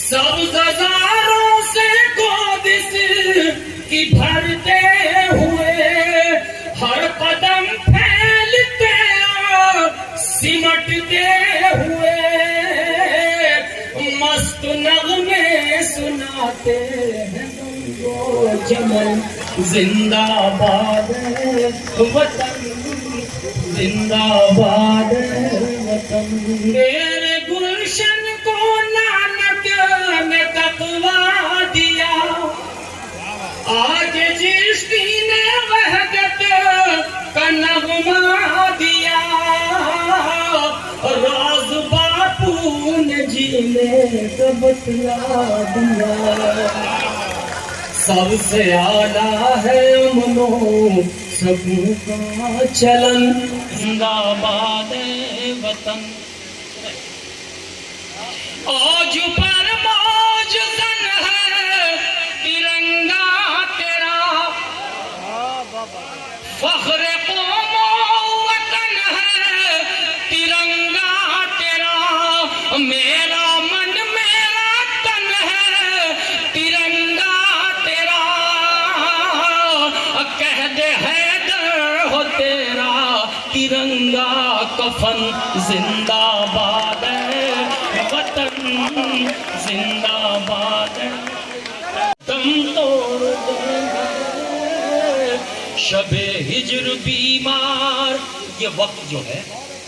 सब हजारों से कोदिश की भरते हुए हर कदम फैलते और सिमटते हुए मस्त नगमे सुनाते हैं तुमको जमल जिंदाबाद वतन जिंदाबाद वतन। मेरे गुलशन को नानक ने तकवा दिया, आज जिसकी ने वहदत का नगमा दिया, राज बापू ने जीने का बतला दिया। सबसे आला है अमनो सबका चलन, जिंदाबाद वतन। आज पर मौज तन है तिरंगा तेरा, फख्र कौमो वतन है तिरंगा तेरा। मेरा मन मेरा तन है तिरंगा तेरा, कह दे हैदर हो तेरा तिरंगा कफन। जिंदाबाद वतन जिंदाबाद, दम तोड़ देंगे शबे हिज्र बीमार। ये वक्त जो है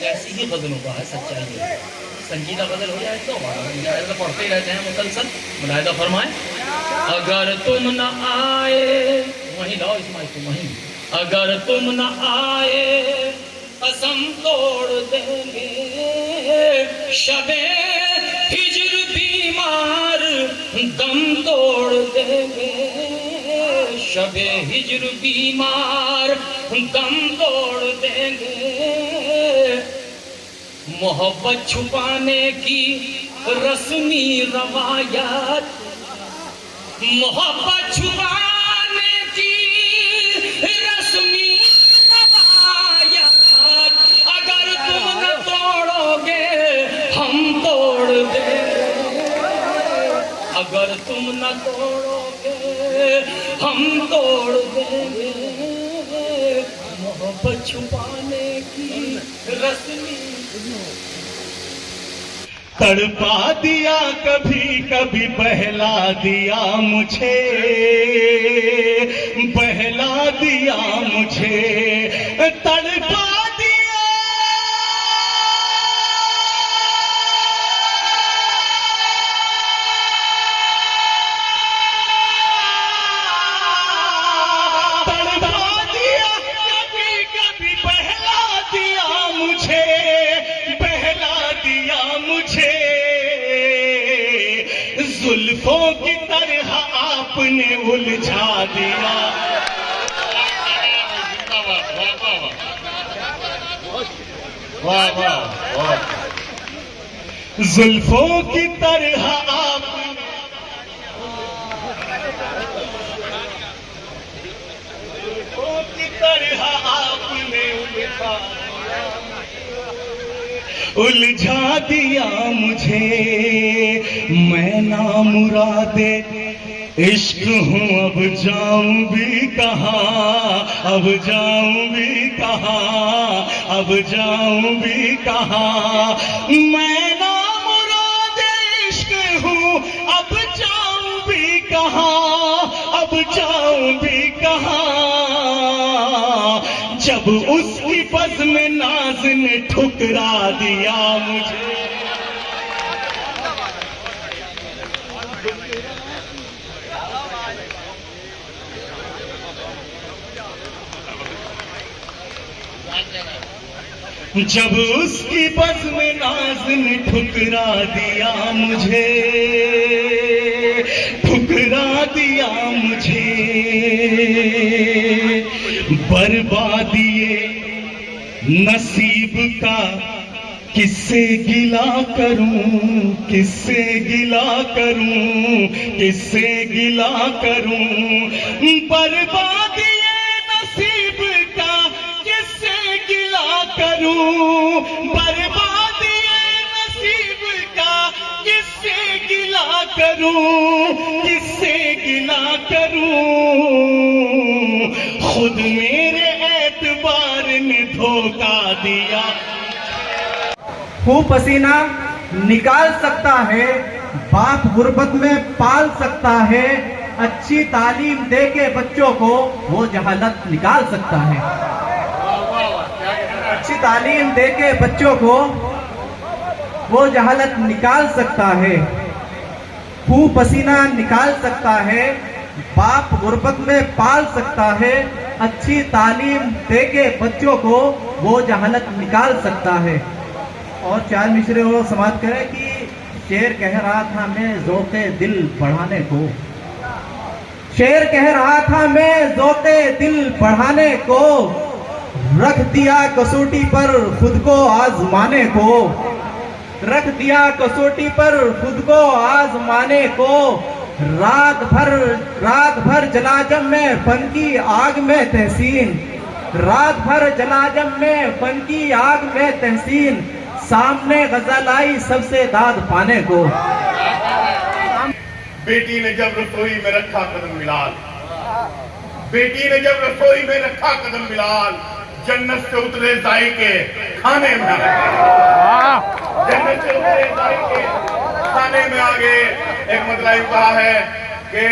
ऐसी ही गजलों का है, सच्चाई है। संजीदा गजल हो जाए तो पढ़ते ही रहते हैं मुसलसल। मुलाहिदा फरमाए, अगर तुम न आए, वहीं लाओ इस माइक को वहीं, अगर तुम न आए कसम तोड़ देंगे शबे हिज्र बीमार, दम तोड़ देंगे शबे हिज्र बीमार, दम तोड़ देंगे। मोहब्बत छुपाने की रस्मी रवायत, मोहब्बत छुपाने की रस्मी रवायत, अगर तुम न तोड़ोगे हम तोड़ देंगे, अगर तुम न तोड़ोगे हम तोड़ देंगे। मोहब्बत छुपाने की रस्मी, तड़पा दिया कभी कभी बहला दिया मुझे, बहला दिया मुझे, तड़पा दिया तड़पा दिया कभी कभी बहला दिया मुझे, बहला दिया मुझे। जुल्फों की तरह आपने उलझा दिया, वाह वाह वाह। जुल्फों की तरह आपने, जुल्फों की तरह आपने उलझा दिया मुझे। मैं नामुरादे इश्क हूँ, अब जाऊं भी कहाँ, अब जाऊं भी कहाँ, अब जाऊं भी कहाँ। मैं नामुरादे इश्क हूँ, अब जाऊं भी कहाँ, अब जाऊं भी कहाँ। जब उसकी बज़्म नाज़ ने ठुकरा दिया मुझे, जब उसकी बज़्म नाज़ ने ठुकरा दिया मुझे, ठुकरा दिया मुझे। बर्बादिए नसीब का किससे गिला करूं, किससे गिला करूं, किससे गिला करूं। बर्बादिए नसीब का किससे गिला करूं, बर्बादी नसीब का किससे गिला करूं, किससे गिला करूं, खुद मेरे एतबार ने धोखा दिया। खून पसीना निकाल सकता है, बाप गुर्बत में पाल सकता है, अच्छी तालीम दे के बच्चों को वो जहालत निकाल सकता है। अच्छी तालीम दे के बच्चों को वो जहालत निकाल सकता है, खून पसीना निकाल सकता है, बाप गुर्बत में पाल सकता है, अच्छी तालीम दे के बच्चों को वो जहालत निकाल सकता है। और चार मिसरे वो समाप्त करें कि शेर कह रहा था मैं ज़ौक़े दिल बढ़ाने को, शेर कह रहा था मैं ज़ौक़े दिल बढ़ाने को, रख दिया कसौटी पर खुद को आजमाने को, रख दिया कसौटी पर खुद को आजमाने को, रात भर जलाजम में फन की आग में तहसीन, रात भर जलाजम में फन की आग में तहसीन, सामने गजल आई सबसे दाद पाने को। बेटी ने जब रसोई में रखा कदम मिलाल, बेटी ने जब रसोई में रखा कदम मिलाल, जन्नत से उतरे जायके खाने में आ गए, जन्नत से उतरे जायके खाने में आ गए। एक मतलब कहा है कि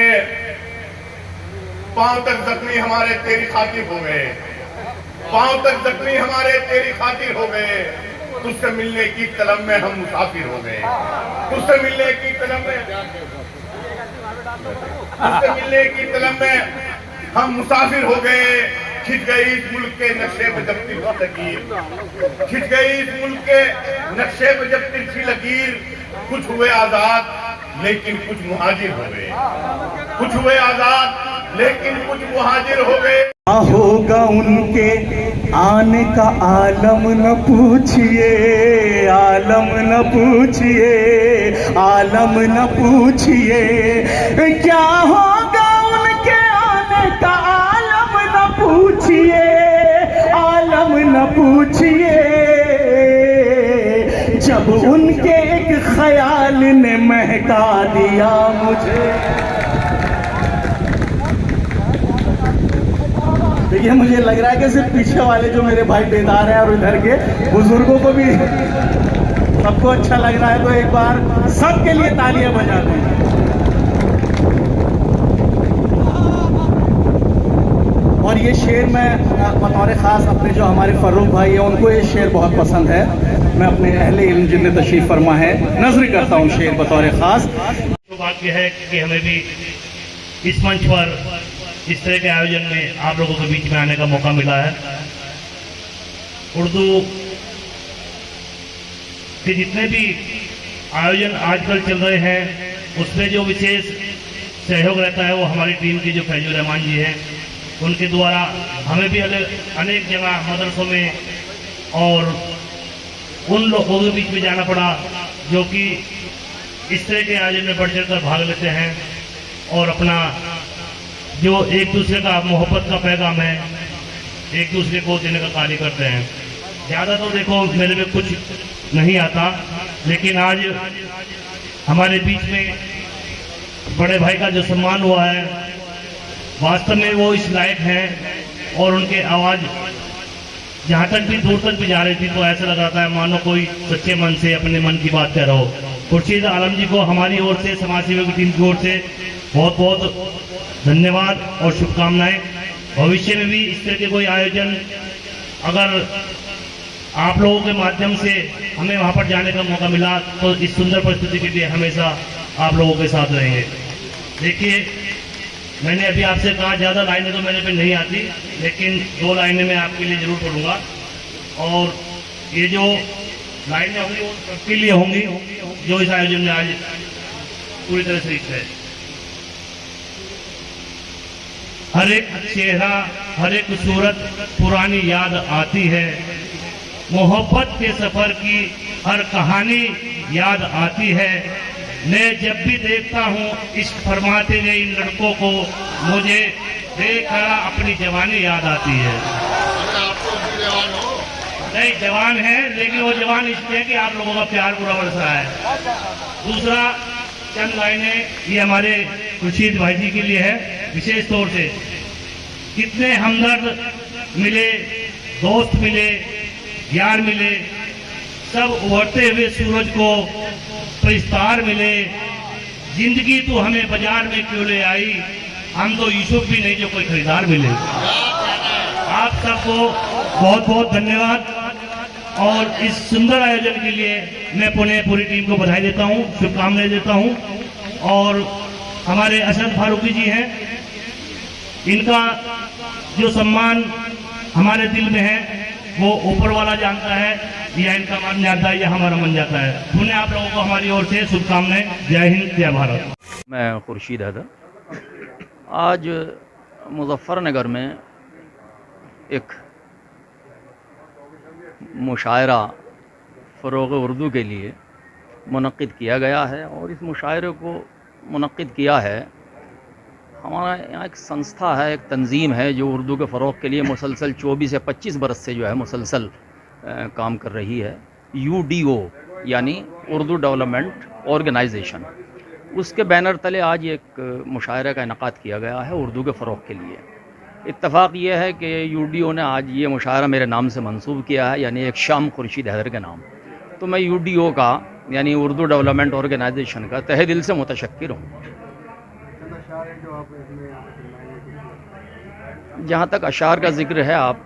पांव तक जख्मी हमारे तेरी खातिर हो गए, पांव तक जख्मी हमारे तेरी खातिर हो गए, तुझसे मिलने की तलब में हम मुसाफिर हो गए, तुझसे मिलने की तलब में, तुझसे मिलने की तलब में हम मुसाफिर हो गए। खिंच गई इस मुल्क के नक्शे पे जब तिरछी लकीर, खिंच गई इस मुल्क के नक्शे पे जब तिरछी लकीर, कुछ हुए आजाद लेकिन कुछ मुहाजिर हो गए, कुछ हुए आजाद लेकिन कुछ मुहाजिर हो गए। होगा उनके आने का आलम न पूछिए, आलम न पूछिए, आलम न पूछिए, क्या होगा उनके आने का आलम न पूछिए, आलम न पूछिए, जब उनके एक ख्याल ने महका दिया मुझे। देखिए मुझे लग रहा है कि सिर्फ पीछे वाले जो मेरे भाई बेदार हैं और इधर के बुजुर्गों को भी सबको अच्छा लग रहा है, तो एक बार सबके लिए तालियां बजा दें। और ये शेर मैं बतौर ख़ास अपने जो हमारे फर्रुख भाई हैं उनको ये शेर बहुत पसंद है, मैं अपने अहले इल्म जिन्हें तशरीफ़ फरमा है नजर करता हूँ शेर बतौर ख़ास। सौभाग्य है कि हमें भी इस मंच पर इस तरह के आयोजन में आप लोगों के बीच में आने का मौका मिला है। उर्दू के जितने भी आयोजन आजकल चल रहे हैं उसमें जो विशेष सहयोग रहता है वो हमारी टीम की जो फैजुर रहमान जी हैं उनके द्वारा हमें भी अनेक जगह मदरसों में और उन लोगों के बीच में जाना पड़ा जो कि इस तरह के आयोजन में बढ़ चढ़ कर भाग लेते हैं और अपना जो एक दूसरे का मोहब्बत का पैगाम है एक दूसरे को देने का कार्य करते हैं। ज़्यादा तो देखो मेरे में कुछ नहीं आता, लेकिन आज हमारे बीच में बड़े भाई का जो सम्मान हुआ है वास्तव में वो इस लायक हैं और उनके आवाज़ जहाँ तक भी दूर तक भी जा रही थी तो ऐसा लग रहा था मानो कोई सच्चे मन से अपने मन की बात कह रहा हो। खुर्शीद आलम जी को हमारी ओर से समाज सेवा की टीम की ओर से बहुत बहुत धन्यवाद और शुभकामनाएं। भविष्य में भी इस तरह के कोई आयोजन अगर आप लोगों के माध्यम से हमें वहां पर जाने का मौका मिला तो इस सुंदर परिस्थिति के लिए हमेशा आप लोगों के साथ रहेंगे। देखिए मैंने अभी आपसे कहा ज़्यादा लाइनें तो मेरे पे नहीं आती, लेकिन 2 लाइनें मैं आपके लिए जरूर पढ़ूंगा और ये जो लाइनें होंगी वो सबके लिए होंगी जो इस आयोजन में आज पूरी तरह से हिस्सा है। हर एक चेहरा हर एक सूरत पुरानी याद आती है, मोहब्बत के सफर की हर कहानी याद आती है। मैं जब भी देखता हूँ इश्क फरमाते गए इन लड़कों को मुझे देखकर अपनी जवानी याद आती है। नहीं जवान है, लेकिन वो जवान इसलिए कि आप लोगों का प्यार पूरा बरस रहा है। दूसरा चंद लाइनें ये हमारे खुर्शीद भाई जी के लिए है विशेष तौर से। कितने हमदर्द मिले, दोस्त मिले, यार मिले, सब उभरते हुए सूरज को परिस्तार मिले। जिंदगी तो हमें बाजार में क्यों ले आई, हम तो यूसुफ भी नहीं जो कोई खरीदार मिले। आप सबको बहुत बहुत धन्यवाद और इस सुंदर आयोजन के लिए मैं पूरी टीम को बधाई देता हूं, शुभकामनाएं देता हूं। और हमारे असद फारूकी जी हैं, इनका जो सम्मान हमारे दिल में है वो ऊपर वाला जानता है, या इनका मान जाता है या हमारा मन जाता है। पुनः आप लोगों को हमारी ओर से शुभकामनाएं। जय हिंद, जय भारत। मैं खुर्शीद हैदर। आज मुजफ्फरनगर में एक मुशायरा फ़रोग़ उर्दू के लिए मुनक़्क़िद किया गया है और इस मुशायरे को मुनक़्क़िद किया है हमारा यहाँ एक संस्था है, एक तंजीम है जो उर्दू के फ़रोग़ के लिए मुसलसल 24 या 25 बरस से जो है मुसलसल काम कर रही है। UDO यानी उर्दू डेवलपमेंट ऑर्गेनाइजेशन, उसके बैनर तले आज एक मुशायरे का इनक़ाद किया गया है उर्दू के फ़रोग़ के लिए। इत्तफ़ाक़ ये है कि UDO ने आज ये मुशायरा मेरे नाम से मंसूब किया है, यानी एक शाम खुर्शीद हैदर के नाम। तो मैं UDO का यानी उर्दू डेवलपमेंट ऑर्गेनाइजेशन का तहे दिल से मुतशक्किर हूँ। जहाँ तक अशार का ज़िक्र है, आप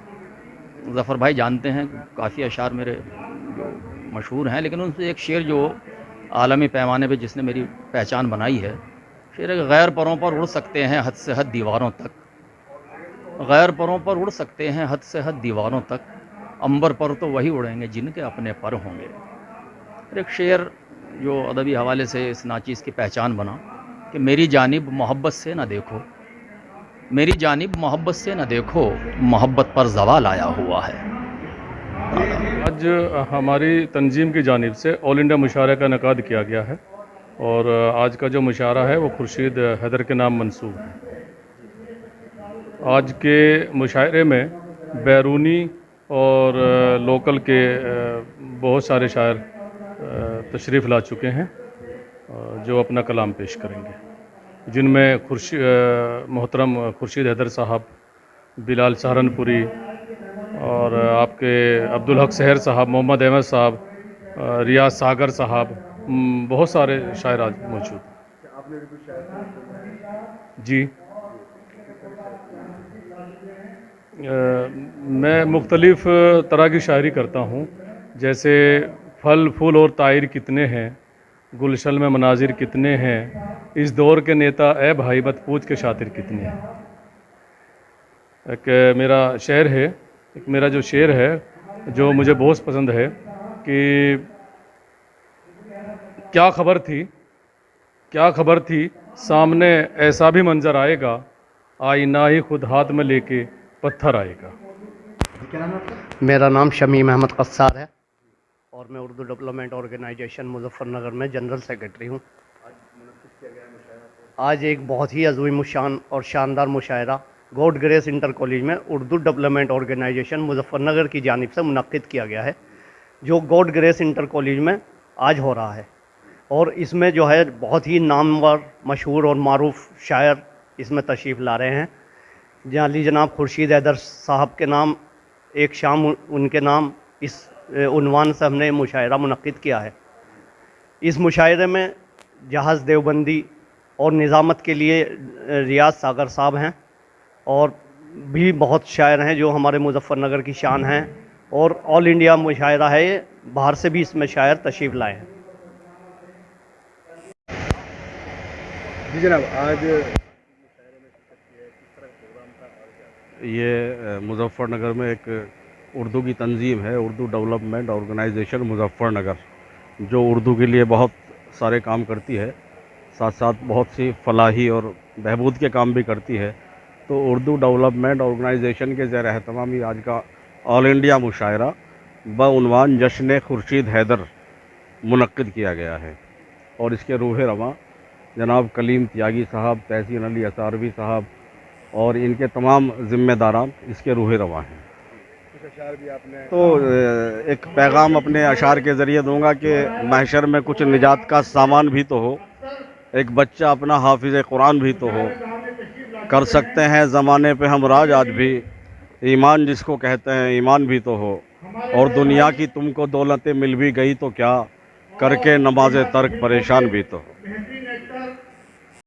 ज़फ़र भाई जानते हैं, काफ़ी अशार मेरे जो मशहूर हैं, लेकिन उनसे एक शेर जो आलमी पैमाने पे जिसने मेरी पहचान बनाई है, शेर गैर परों पर उड़ सकते हैं हद से हद दीवारों तक, गैर परों पर उड़ सकते हैं हद से हद दीवारों तक, अंबर पर तो वही उड़ेंगे जिनके अपने पर होंगे। एक शेर जो अदबी हवाले से इस नाचीज़ की पहचान बना कि मेरी जानिब मोहब्बत से न देखो, मेरी जानिब मोहब्बत से न देखो, मोहब्बत पर ज़वाल आया हुआ है। आज हमारी तंजीम की जानिब से ऑल इंडिया मुशायरे का इनक़ाद किया गया है और आज का जो मुशायरा है वो खुर्शीद हैदर के नाम मंसूब है। आज के मुशायरे में बैरूनी और लोकल के बहुत सारे शायर तशरीफ़ ला चुके हैं जो अपना कलाम पेश करेंगे, जिनमें मोहतरम खुर्शीद हैदर साहब, बिलाल सहारनपुरी और आपके अब्दुल हक सहर साहब, मोहम्मद अहमद साहब, रियाज सागर साहब, बहुत सारे शायर आज मौजूद जी। मैं मुख्तलिफ़ तरह की शायरी करता हूँ, जैसे फल फूल और तायर कितने हैं, गुलशन में मनाजिर कितने हैं, इस दौर के नेता ए भाई मत पूछ के शातिर कितने हैं। एक मेरा शेर है, एक मेरा जो शेर है जो मुझे बहुत पसंद है कि क्या खबर थी सामने ऐसा भी मंजर आएगा, आईना ही खुद हाथ में लेके पत्थर आएगा। मेरा नाम शमीम अहमद कस्सार है और मैं उर्दू डेवलपमेंट ऑर्गेनाइजेशन मुजफ्फरनगर में जनरल सेक्रेटरी हूँ। आज एक बहुत ही अज़ीम शान और शानदार मुशायरा गॉड ग्रेस इंटर कॉलेज में उर्दू डेवलपमेंट ऑर्गेनाइजेशन मुजफ्फरनगर की जानिब से मुनक्किद किया गया है, जो गॉड ग्रेस इंटर कॉलेज में आज हो रहा है। और इसमें जो है बहुत ही नामवर, मशहूर और मारूफ शायर इसमें तशरीफ़ ला रहे हैं। जहाँ अली जनाब खुर्शीद हैदर साहब के नाम एक शाम उनके नाम इस उन्वान से हमने मुशायरा मुनक्किद किया है। इस मुशायरे में जहाज़ देवबंदी और निज़ामत के लिए रियाज सागर साहब हैं और भी बहुत शायर हैं जो हमारे मुजफ्फरनगर की शान हैं, और ऑल इंडिया मुशायरा है ये, बाहर से भी इसमें शायर तशरीफ़ लाए हैं। जी जनाब, आज ये मुजफ्फरनगर में एक उर्दू की तंजीम है, उर्दू डेवलपमेंट ऑर्गेनाइजेशन मुजफ्फरनगर, जो उर्दू के लिए बहुत सारे काम करती है, साथ साथ बहुत सी फलाही और बहबूद के काम भी करती है। तो उर्दू डेवलपमेंट ऑर्गेनाइजेशन के ज़ेर एहतमामी आज का ऑल इंडिया मुशायरा बउनवान जश्न खुर्शीद हैदर मुनक्किद किया गया है और इसके रूह रवां जनाब कलीम त्यागी साहब, तहसीन अली असारवी साहब और इनके तमाम ज़िम्मेदारान इसके रूह रवां हैं। तो एक पैगाम अपने अशार के ज़रिए दूंगा कि महशर में कुछ निजात का सामान भी तो हो, एक बच्चा अपना हाफिज़ कुरान भी तो हो। कर सकते हैं ज़माने पे हम राज आज भी, ईमान जिसको कहते हैं ईमान भी तो हो। और दुनिया की तुमको दौलतें मिल भी गई तो क्या, करके नमाज तर्क परेशान भी तो हो।